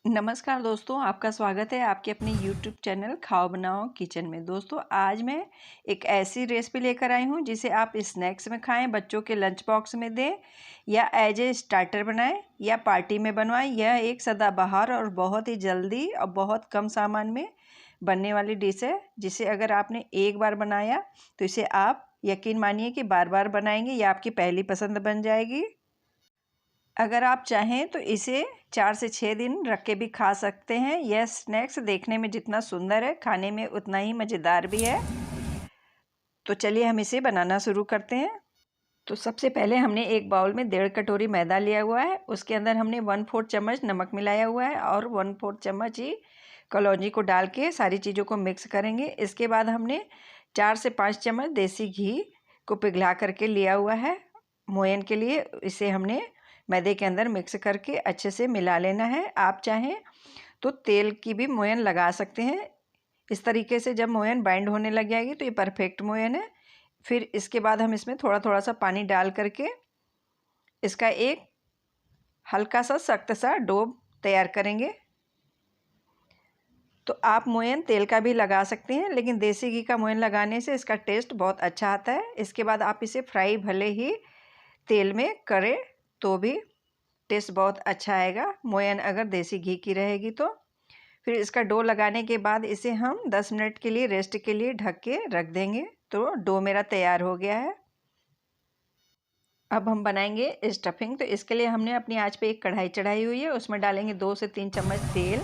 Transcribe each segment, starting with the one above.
नमस्कार दोस्तों, आपका स्वागत है आपके अपने यूट्यूब चैनल खाओ बनाओ किचन में। दोस्तों, आज मैं एक ऐसी रेसिपी लेकर आई हूँ जिसे आप स्नैक्स में खाएं, बच्चों के लंच बॉक्स में दें या एज ए स्टार्टर बनाएं या पार्टी में बनवाएं। यह एक सदाबहार और बहुत ही जल्दी और बहुत कम सामान में बनने वाली डिश है, जिसे अगर आपने एक बार बनाया तो इसे आप यकीन मानिए कि बार बार बनाएंगे, यह आपकी पहली पसंद बन जाएगी। अगर आप चाहें तो इसे 4 से 6 दिन रख के भी खा सकते हैं। यह स्नैक्स देखने में जितना सुंदर है, खाने में उतना ही मज़ेदार भी है। तो चलिए हम इसे बनाना शुरू करते हैं। तो सबसे पहले हमने एक बाउल में 1.5 कटोरी मैदा लिया हुआ है। उसके अंदर हमने 1/4 चम्मच नमक मिलाया हुआ है और 1/4 चम्मच ही कलौंजी को डाल के सारी चीज़ों को मिक्स करेंगे। इसके बाद हमने 4 से 5 चम्मच देसी घी को पिघला करके लिया हुआ है मोयन के लिए। इसे हमने मैदे के अंदर मिक्स करके अच्छे से मिला लेना है। आप चाहें तो तेल की भी मोयन लगा सकते हैं। इस तरीके से जब मोयन बाइंड होने लग जाएगी तो ये परफेक्ट मोयन है। फिर इसके बाद हम इसमें थोड़ा थोड़ा सा पानी डाल करके इसका एक हल्का सा सख्त सा डो तैयार करेंगे। तो आप मोयन तेल का भी लगा सकते हैं, लेकिन देसी घी का मोयन लगाने से इसका टेस्ट बहुत अच्छा आता है। इसके बाद आप इसे फ्राई भले ही तेल में करें तो भी टेस्ट बहुत अच्छा आएगा, मोयन अगर देसी घी की रहेगी तो। फिर इसका डो लगाने के बाद इसे हम 10 मिनट के लिए रेस्ट के लिए ढक के रख देंगे। तो डो मेरा तैयार हो गया है। अब हम बनाएंगे स्टफिंग। तो इसके लिए हमने अपनी आंच पे एक कढ़ाई चढ़ाई हुई है। उसमें डालेंगे 2 से 3 चम्मच तेल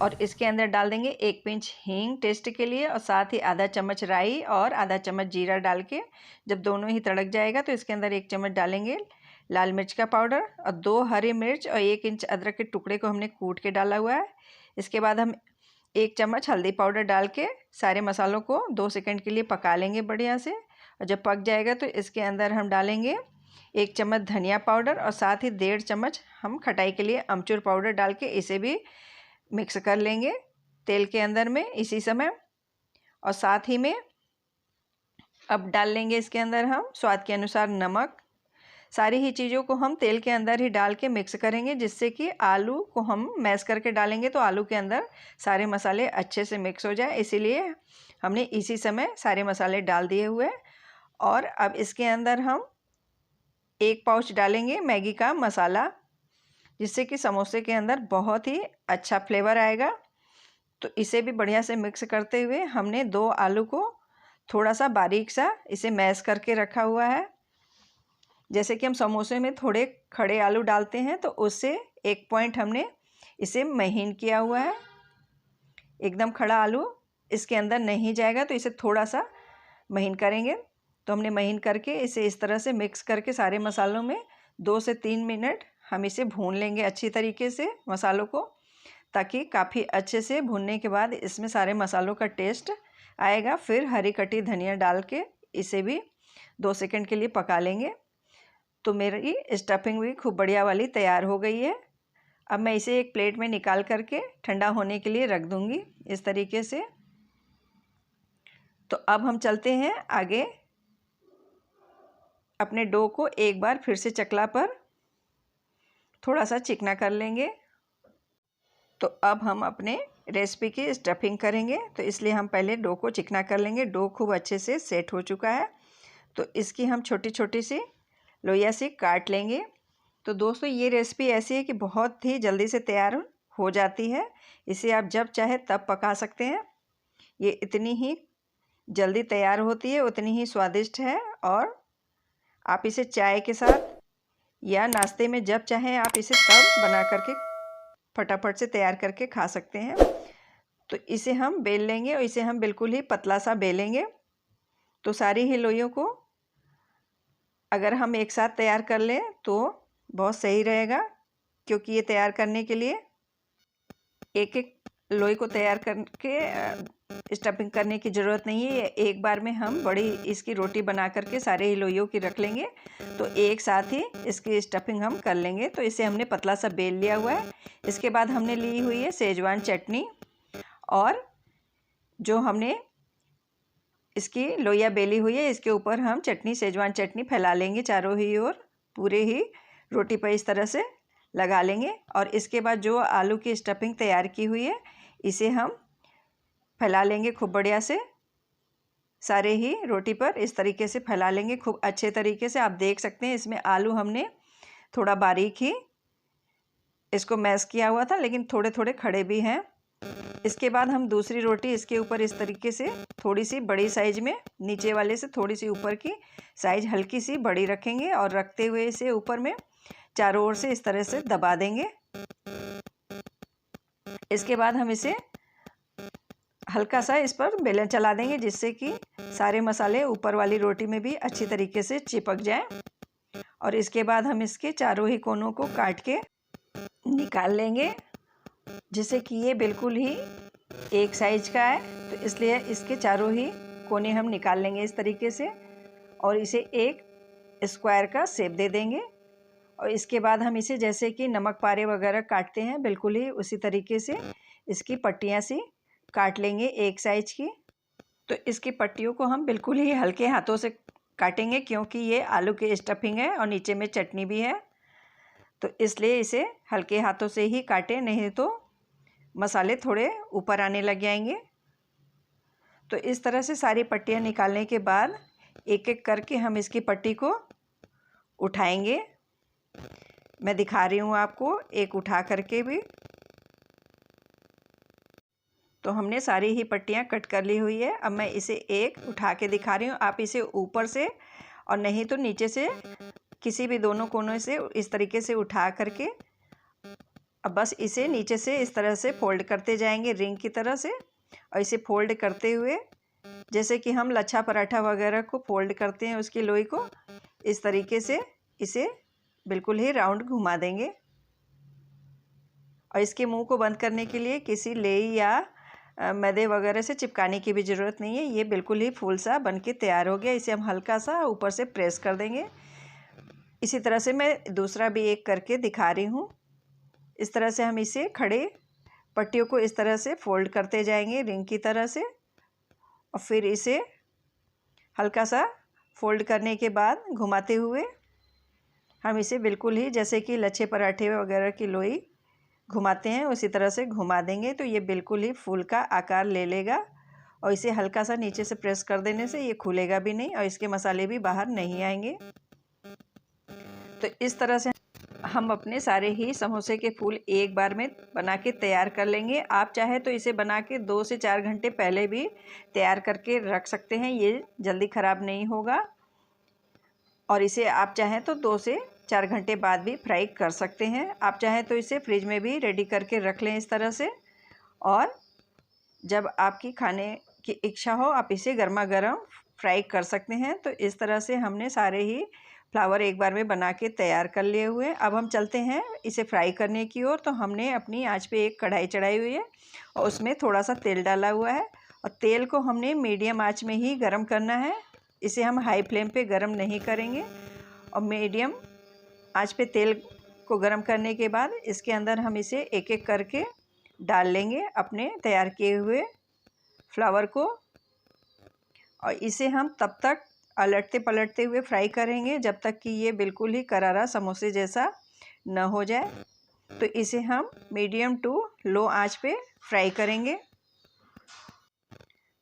और इसके अंदर डाल देंगे 1 पिंच हींग टेस्ट के लिए और साथ ही आधा चम्मच राई और आधा चम्मच जीरा डाल के जब दोनों ही तड़क जाएगा तो इसके अंदर 1 चम्मच डालेंगे लाल मिर्च का पाउडर और 2 हरी मिर्च और 1 इंच अदरक के टुकड़े को हमने कूट के डाला हुआ है। इसके बाद हम 1 चम्मच हल्दी पाउडर डाल के सारे मसालों को 2 सेकंड के लिए पका लेंगे बढ़िया से। और जब पक जाएगा तो इसके अंदर हम डालेंगे 1 चम्मच धनिया पाउडर और साथ ही 1.5 चम्मच हम खटाई के लिए अमचूर पाउडर डाल के इसे भी मिक्स कर लेंगे तेल के अंदर में इसी समय। और साथ ही में अब डाल लेंगे इसके अंदर हम स्वाद के अनुसार नमक। सारी ही चीज़ों को हम तेल के अंदर ही डाल के मिक्स करेंगे, जिससे कि आलू को हम मैश करके डालेंगे तो आलू के अंदर सारे मसाले अच्छे से मिक्स हो जाए, इसीलिए हमने इसी समय सारे मसाले डाल दिए हुए। और अब इसके अंदर हम 1 पाउच डालेंगे मैगी का मसाला, जिससे कि समोसे के अंदर बहुत ही अच्छा फ्लेवर आएगा। तो इसे भी बढ़िया से मिक्स करते हुए हमने 2 आलू को थोड़ा सा बारीक सा इसे मैश करके रखा हुआ है। जैसे कि हम समोसे में थोड़े खड़े आलू डालते हैं तो उससे 1 पॉइंट हमने इसे महीन किया हुआ है। एकदम खड़ा आलू इसके अंदर नहीं जाएगा, तो इसे थोड़ा सा महीन करेंगे। तो हमने महीन करके इसे इस तरह से मिक्स करके सारे मसालों में 2 से 3 मिनट हम इसे भून लेंगे अच्छी तरीके से मसालों को, ताकि काफ़ी अच्छे से भूनने के बाद इसमें सारे मसालों का टेस्ट आएगा। फिर हरी कटी धनिया डाल के इसे भी 2 सेकंड के लिए पका लेंगे। तो मेरी स्टफिंग भी खूब बढ़िया वाली तैयार हो गई है। अब मैं इसे एक प्लेट में निकाल करके ठंडा होने के लिए रख दूंगी इस तरीके से। तो अब हम चलते हैं आगे। अपने डो को एक बार फिर से चकला पर थोड़ा सा चिकना कर लेंगे। तो अब हम अपने रेसिपी की स्टफिंग करेंगे, तो इसलिए हम पहले डो को चिकना कर लेंगे। डो खूब अच्छे से सेट हो चुका है, तो इसकी हम छोटी छोटी सी लोइयां सी काट लेंगे। तो दोस्तों, ये रेसिपी ऐसी है कि बहुत ही जल्दी से तैयार हो जाती है। इसे आप जब चाहे तब पका सकते हैं। ये इतनी ही जल्दी तैयार होती है, उतनी ही स्वादिष्ट है। और आप इसे चाय के साथ या नाश्ते में जब चाहें आप इसे तब बना करके फटाफट से तैयार करके खा सकते हैं। तो इसे हम बेल लेंगे और इसे हम बिल्कुल ही पतला सा बेलेंगे। तो सारी ही लोइयों को अगर हम एक साथ तैयार कर लें तो बहुत सही रहेगा, क्योंकि ये तैयार करने के लिए एक एक लोई को तैयार करके स्टफिंग करने की ज़रूरत नहीं है। एक बार में हम बड़ी इसकी रोटी बना करके सारे ही लोइयों की रख लेंगे, तो एक साथ ही इसकी स्टफिंग हम कर लेंगे। तो इसे हमने पतला सा बेल लिया हुआ है। इसके बाद हमने ली हुई है सेजवान चटनी, और जो हमने इसकी लोइया बेली हुई है इसके ऊपर हम चटनी सेजवान चटनी फैला लेंगे चारों ही ओर, पूरे ही रोटी पर इस तरह से लगा लेंगे। और इसके बाद जो आलू की स्टफिंग तैयार की हुई है इसे हम फैला लेंगे खूब बढ़िया से, सारे ही रोटी पर इस तरीके से फैला लेंगे खूब अच्छे तरीके से। आप देख सकते हैं इसमें आलू हमने थोड़ा बारीक ही इसको मैश किया हुआ था, लेकिन थोड़े थोड़े खड़े भी हैं। इसके बाद हम दूसरी रोटी इसके ऊपर इस तरीके से थोड़ी सी बड़ी साइज में, नीचे वाले से थोड़ी सी ऊपर की साइज हल्की सी बड़ी रखेंगे और रखते हुए इसे ऊपर में चारों ओर से इस तरह से दबा देंगे। इसके बाद हम इसे हल्का सा इस पर बेलन चला देंगे जिससे कि सारे मसाले ऊपर वाली रोटी में भी अच्छी तरीके से चिपक जाएं। और इसके बाद हम इसके चारों ही कोनों को काट के निकाल लेंगे, जिससे कि ये बिल्कुल ही एक साइज का है, तो इसलिए इसके चारों ही कोने हम निकाल लेंगे इस तरीके से और इसे एक स्क्वायर का शेप दे देंगे। और इसके बाद हम इसे जैसे कि नमक पारे वगैरह काटते हैं बिल्कुल ही उसी तरीके से इसकी पट्टियाँ सी काट लेंगे एक साइज की। तो इसकी पट्टियों को हम बिल्कुल ही हल्के हाथों से काटेंगे क्योंकि ये आलू की स्टफिंग है और नीचे में चटनी भी है, तो इसलिए इसे हल्के हाथों से ही काटें, नहीं तो मसाले थोड़े ऊपर आने लग जाएंगे। तो इस तरह से सारी पट्टियाँ निकालने के बाद एक एक करके हम इसकी पट्टी को उठाएंगे। मैं दिखा रही हूँ आपको एक उठा करके भी। तो हमने सारी ही पट्टियाँ कट कर ली हुई है। अब मैं इसे एक उठा के दिखा रही हूँ। आप इसे ऊपर से और नहीं तो नीचे से किसी भी दोनों कोनों से इस तरीके से उठा करके अब बस इसे नीचे से इस तरह से फोल्ड करते जाएंगे रिंग की तरह से। और इसे फोल्ड करते हुए जैसे कि हम लच्छा पराठा वगैरह को फोल्ड करते हैं उसकी लोई को, इस तरीके से इसे बिल्कुल ही राउंड घुमा देंगे। और इसके मुंह को बंद करने के लिए किसी लेई या मैदे वगैरह से चिपकाने की भी ज़रूरत नहीं है। ये बिल्कुल ही फूल सा बन के तैयार हो गया। इसे हम हल्का सा ऊपर से प्रेस कर देंगे। इसी तरह से मैं दूसरा भी एक करके दिखा रही हूँ। इस तरह से हम इसे खड़े पट्टियों को इस तरह से फोल्ड करते जाएंगे रिंग की तरह से। और फिर इसे हल्का सा फोल्ड करने के बाद घुमाते हुए हम इसे बिल्कुल ही जैसे कि लच्छे पराठे वगैरह की लोई घुमाते हैं उसी तरह से घुमा देंगे। तो ये बिल्कुल ही फूल का आकार ले लेगा। और इसे हल्का सा नीचे से प्रेस कर देने से ये खुलेगा भी नहीं और इसके मसाले भी बाहर नहीं आएंगे। तो इस तरह से हम अपने सारे ही समोसे के फूल एक बार में बना के तैयार कर लेंगे। आप चाहे तो इसे बना के 2 से 4 घंटे पहले भी तैयार करके रख सकते हैं, ये जल्दी ख़राब नहीं होगा। और इसे आप चाहें तो 2 से 4 घंटे बाद भी फ्राई कर सकते हैं। आप चाहें तो इसे फ्रिज में भी रेडी करके रख लें इस तरह से। और जब आपकी खाने की इच्छा हो आप इसे गर्मा गर्म फ्राई कर सकते हैं। तो इस तरह से हमने सारे ही फ्लावर एक बार में बना के तैयार कर लिए हुए हैं। अब हम चलते हैं इसे फ्राई करने की ओर। तो हमने अपनी आंच पे एक कढ़ाई चढ़ाई हुई है और उसमें थोड़ा सा तेल डाला हुआ है। और तेल को हमने मीडियम आंच में ही गर्म करना है, इसे हम हाई फ्लेम पे गर्म नहीं करेंगे। और मीडियम आंच पे तेल को गर्म करने के बाद इसके अंदर हम इसे एक एक करके डाल लेंगे अपने तैयार किए हुए फ्लावर को। और इसे हम तब तक अलटते पलटते हुए फ्राई करेंगे जब तक कि ये बिल्कुल ही करारा समोसे जैसा न हो जाए। तो इसे हम मीडियम टू लो आंच पे फ्राई करेंगे।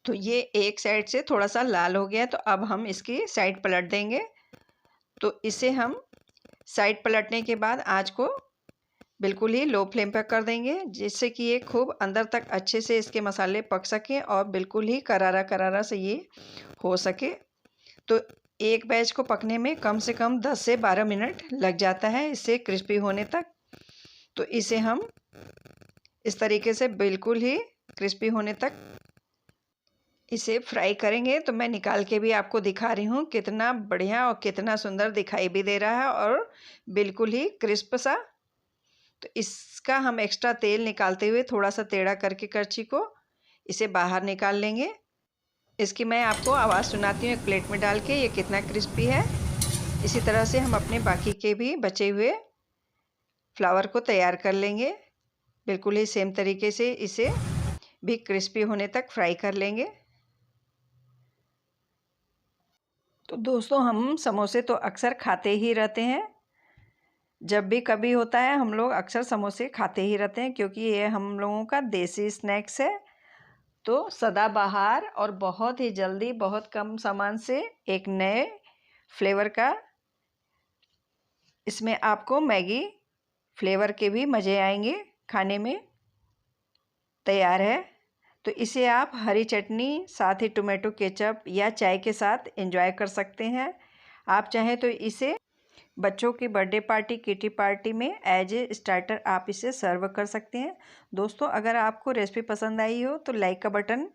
तो ये एक साइड से थोड़ा सा लाल हो गया, तो अब हम इसकी साइड पलट देंगे। तो इसे हम साइड पलटने के बाद आंच को बिल्कुल ही लो फ्लेम पर कर देंगे, जिससे कि ये खूब अंदर तक अच्छे से इसके मसाले पक सकें और बिल्कुल ही करारा करारा से ये हो सके। तो एक बैच को पकने में कम से कम 10 से 12 मिनट लग जाता है इससे क्रिस्पी होने तक। तो इसे हम इस तरीके से बिल्कुल ही क्रिस्पी होने तक इसे फ्राई करेंगे। तो मैं निकाल के भी आपको दिखा रही हूँ कितना बढ़िया और कितना सुंदर दिखाई भी दे रहा है और बिल्कुल ही क्रिस्प सा। तो इसका हम एक्स्ट्रा तेल निकालते हुए थोड़ा सा टेढ़ा करके करछी को इसे बाहर निकाल लेंगे। इसकी मैं आपको आवाज़ सुनाती हूँ एक प्लेट में डाल के, ये कितना क्रिस्पी है। इसी तरह से हम अपने बाकी के भी बचे हुए फ्लावर को तैयार कर लेंगे। बिल्कुल ही सेम तरीके से इसे भी क्रिस्पी होने तक फ्राई कर लेंगे। तो दोस्तों हम समोसे तो अक्सर खाते ही रहते हैं, जब भी कभी होता है हम लोग अक्सर समोसे खाते ही रहते हैं, क्योंकि ये हम लोगों का देसी स्नैक्स है। तो सदाबहार और बहुत ही जल्दी बहुत कम सामान से एक नए फ्लेवर का, इसमें आपको मैगी फ्लेवर के भी मज़े आएंगे खाने में, तैयार है। तो इसे आप हरी चटनी साथ ही टोमेटो केचप या चाय के साथ एंजॉय कर सकते हैं। आप चाहें तो इसे बच्चों की बर्थडे पार्टी, किटी पार्टी में एज ए स्टार्टर आप इसे सर्व कर सकते हैं। दोस्तों, अगर आपको रेसिपी पसंद आई हो तो लाइक का बटन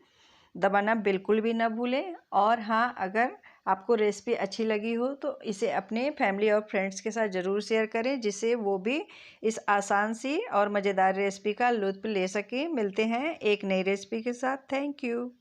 दबाना बिल्कुल भी ना भूलें। और हाँ, अगर आपको रेसिपी अच्छी लगी हो तो इसे अपने फैमिली और फ्रेंड्स के साथ ज़रूर शेयर करें, जिससे वो भी इस आसान सी और मज़ेदार रेसिपी का लुत्फ़ ले सकें। मिलते हैं एक नई रेसिपी के साथ। Thank you.